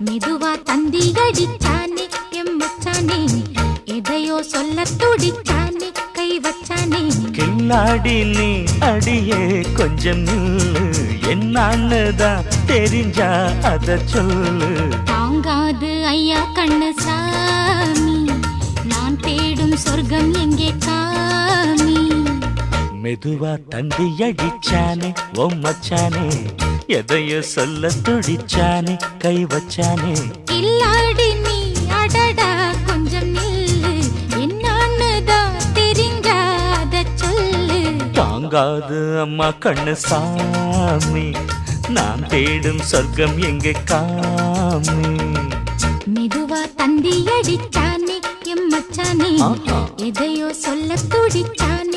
மெதுவா தந்தி அடிச்சானே எம் மச்சானே எதையோ சொல்ல துடிச்சானே கை வச்சானே கில்லாடி நீ அடியே கொஞ்சம் நில்லு என்னான்னுதான் தெரிஞ்சா அத சொல்லு தாங்காது ஐயா கண்ணு சாமி நான் தேடும் சொர்க்கம் எங்கே காமி மெதுவா தந்தி அடிச்சானே ஓ மச்சானே எதையோ சொல்ல துடிச்சானே கை வச்சானே இல்லாடி நீ அடடா கொஞ்சம் நில்லு என்னான்னுதான் தெரிஞ்சாத சொல்லு தாங்காது அம்மா கண்ணு சாமி நான் தேடும் சொர்க்கம் எங்கே காமி மெதுவா தந்தி அடிச்சானே எம் மச்சானே எதையோ சொல்ல துடிச்சானே